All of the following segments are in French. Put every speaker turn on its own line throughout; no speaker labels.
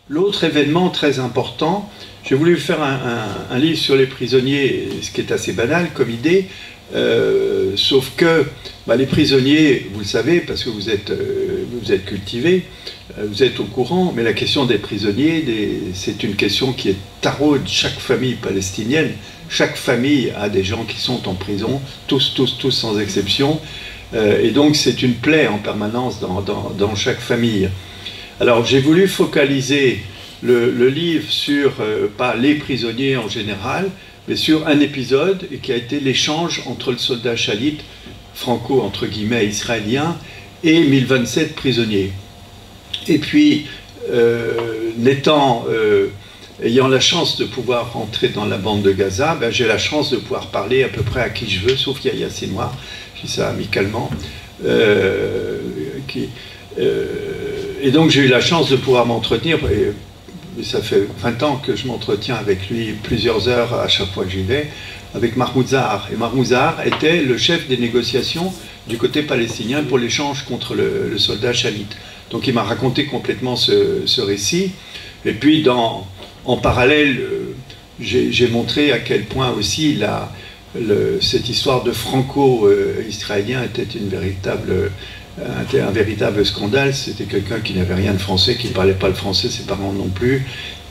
L'autre événement très important, j'ai voulu faire un livre sur les prisonniers, ce qui est assez banal comme idée, sauf que les prisonniers, vous le savez, parce que vous êtes cultivés, vous êtes au courant, mais la question des prisonniers, c'est une question qui est taraude chaque famille palestinienne. Chaque famille a des gens qui sont en prison, tous sans exception, et donc c'est une plaie en permanence dans chaque famille. Alors j'ai voulu focaliser le livre sur, pas les prisonniers en général, mais sur un épisode qui a été l'échange entre le soldat Shalit, franco entre guillemets israélien, et 1027 prisonniers. Et puis, ayant la chance de pouvoir rentrer dans la bande de Gaza, j'ai la chance de pouvoir parler à peu près à qui je veux, sauf Yahya Sinwar, je dis ça amicalement, et donc j'ai eu la chance de pouvoir m'entretenir, et ça fait 20 ans que je m'entretiens avec lui plusieurs heures à chaque fois que j'y vais, avec Mahmoud Zahar. Et Mahmoud Zahar était le chef des négociations du côté palestinien pour l'échange contre le soldat Shalit. Donc il m'a raconté complètement ce récit. Et puis en parallèle, j'ai montré à quel point aussi cette histoire de franco-israélien était un véritable scandale. C'était quelqu'un qui n'avait rien de français, qui ne parlait pas le français, ses parents non plus,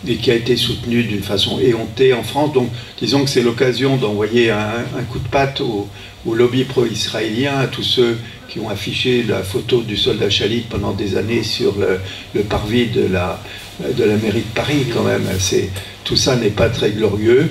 et qui a été soutenu d'une façon éhontée en France. Donc disons que c'est l'occasion d'envoyer un coup de patte au lobby pro-israélien, à tous ceux qui ont affiché la photo du soldat Shalit pendant des années sur le parvis de la mairie de Paris quand même. Tout ça n'est pas très glorieux.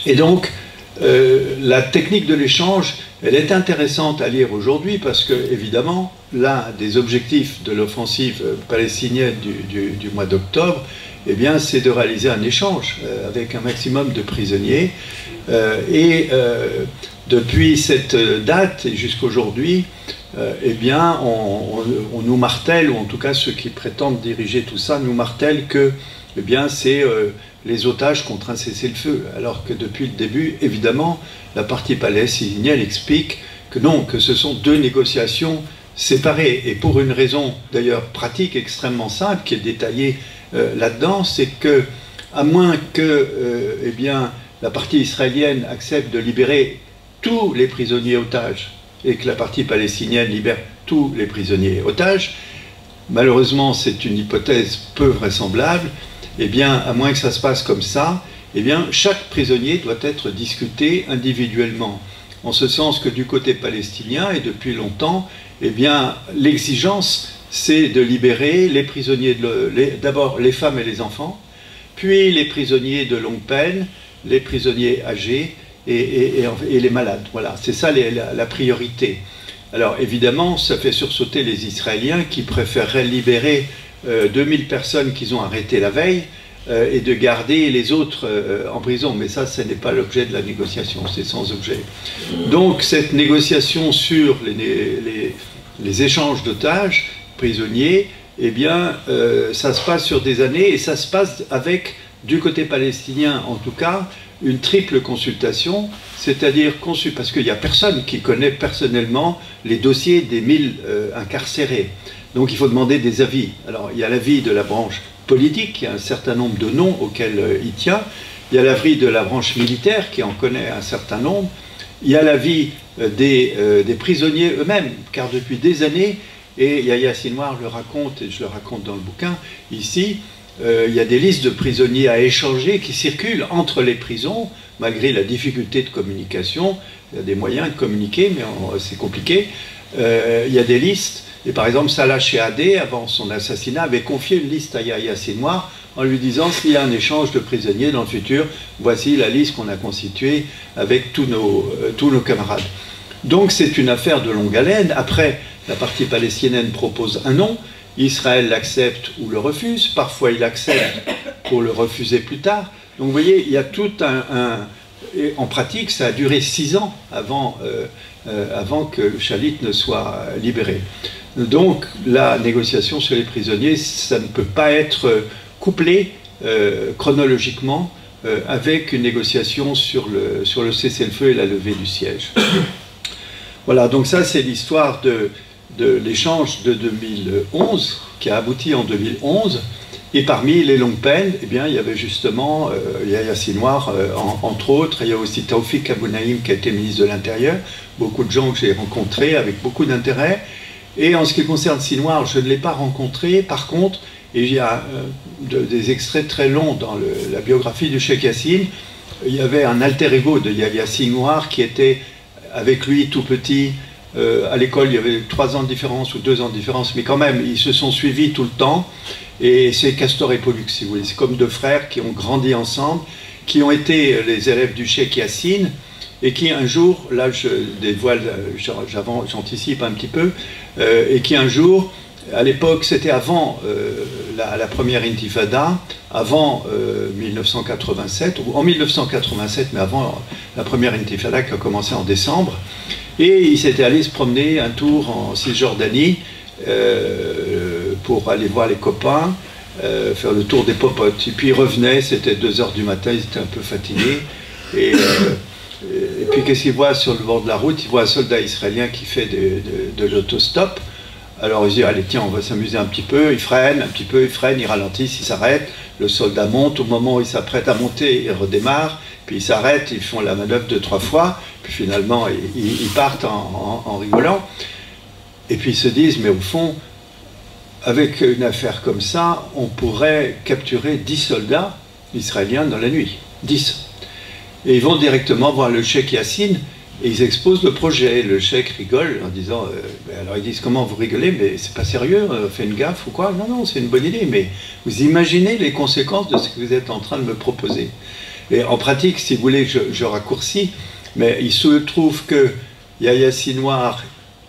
Et donc, la technique de l'échange, elle est intéressante à lire aujourd'hui parce que, évidemment, l'un des objectifs de l'offensive palestinienne du mois d'octobre, eh bien, c'est de réaliser un échange avec un maximum de prisonniers. Depuis cette date et jusqu'aujourd'hui, eh bien, on nous martèle, ou en tout cas ceux qui prétendent diriger tout ça, nous martèlent que eh bien, c'est les otages contre un cessez-le-feu. Alors que depuis le début, évidemment, la partie palestinienne explique que non, que ce sont deux négociations séparées. Et pour une raison d'ailleurs pratique extrêmement simple, qui est détaillée là-dedans, c'est que, à moins que eh bien, la partie israélienne accepte de libérer tous les prisonniers otages et que la partie palestinienne libère tous les prisonniers otages, malheureusement c'est une hypothèse peu vraisemblable, eh bien, à moins que ça se passe comme ça, eh bien, chaque prisonnier doit être discuté individuellement. En ce sens que du côté palestinien, et depuis longtemps, eh bien, l'exigence, c'est de libérer les prisonniers, d'abord les femmes et les enfants, puis les prisonniers de longue peine, les prisonniers âgés et les malades. Voilà, c'est ça la priorité. Alors évidemment, ça fait sursauter les Israéliens qui préféreraient libérer 2000 personnes qu'ils ont arrêtées la veille et de garder les autres en prison. Mais ça, ce n'est pas l'objet de la négociation, c'est sans objet. Donc cette négociation sur les échanges d'otages, prisonniers, eh bien, ça se passe sur des années et ça se passe avec, du côté palestinien en tout cas, une triple consultation, c'est-à-dire parce qu'il n'y a personne qui connaît personnellement les dossiers des 1000 incarcérés. Donc il faut demander des avis. Alors il y a l'avis de la branche politique, il y a un certain nombre de noms auxquels il tient, il y a l'avis de la branche militaire qui en connaît un certain nombre, il y a l'avis des prisonniers eux-mêmes, car depuis des années, et Yahya Sinwar le raconte, et je le raconte dans le bouquin, ici, il y a des listes de prisonniers à échanger qui circulent entre les prisons, malgré la difficulté de communication. Il y a des moyens de communiquer, mais c'est compliqué. Il y a des listes, et par exemple, Salah Shehadeh, avant son assassinat, avait confié une liste à Yahya Sinwar en lui disant, s'il y a un échange de prisonniers dans le futur, voici la liste qu'on a constituée avec tous nos camarades. Donc c'est une affaire de longue haleine. Après, la partie palestinienne propose un nom, Israël l'accepte ou le refuse, parfois il accepte pour le refuser plus tard. Donc vous voyez, il y a tout et en pratique, ça a duré 6 ans avant que Shalit ne soit libéré. Donc la négociation sur les prisonniers, ça ne peut pas être couplé chronologiquement avec une négociation sur le cessez-le-feu et la levée du siège. Voilà, donc ça c'est l'histoire de l'échange de 2011, qui a abouti en 2011, Et parmi les longues peines, eh bien, il y avait justement Yahya Sinwar, entre autres. Il y a aussi Taoufik Abounaïm qui a été ministre de l'Intérieur. Beaucoup de gens que j'ai rencontrés avec beaucoup d'intérêt. Et en ce qui concerne Sinwar, je ne l'ai pas rencontré. Par contre, il y a des extraits très longs dans la biographie du Cheikh Yassine. Il y avait un alter ego de Yahya Sinwar qui était avec lui tout petit. À l'école, il y avait 3 ans de différence ou 2 ans de différence, mais quand même, ils se sont suivis tout le temps. Et c'est Castor et Pollux, si vous voulez. C'est comme 2 frères qui ont grandi ensemble, qui ont été les élèves du Cheikh Yassine, et qui un jour, là je dévoile, j'anticipe un petit peu, et qui un jour, à l'époque, c'était avant la première intifada, avant 1987, ou en 1987, mais avant la première intifada qui a commencé en décembre, et il s'était allé se promener un tour en Cisjordanie, pour aller voir les copains, faire le tour des popotes. Et puis il revenait, c'était 2 h du matin, il était un peu fatigué. Et puis qu'est-ce qu'il voit sur le bord de la route? Il voit un soldat israélien qui fait de l'autostop. Alors il se dit, allez tiens, on va s'amuser un petit peu. Il freine un petit peu, il freine, il ralentit, il s'arrête. Le soldat monte, au moment où il s'apprête à monter, il redémarre. Puis ils s'arrêtent, ils font la manœuvre 2-3 fois. Puis finalement, ils partent en rigolant. Et puis ils se disent, mais au fond, avec une affaire comme ça, on pourrait capturer 10 soldats israéliens dans la nuit. 10. Et ils vont directement voir le Cheikh Yassine et ils exposent le projet. Le Cheikh rigole en disant, alors ils disent, comment vous rigolez, mais c'est pas sérieux, on fait une gaffe ou quoi? Non, non, c'est une bonne idée, mais vous imaginez les conséquences de ce que vous êtes en train de me proposer. Et en pratique, si vous voulez, je raccourcis, mais il se trouve que Yahya Sinwar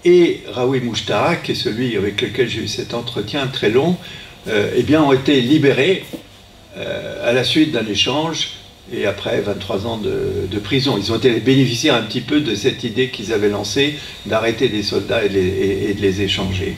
et Raoui Mouchtarak, qui est celui avec lequel j'ai eu cet entretien très long, eh bien, ont été libérés à la suite d'un échange et après 23 ans de prison. Ils ont été bénéficiaires un petit peu de cette idée qu'ils avaient lancée d'arrêter des soldats et de les échanger.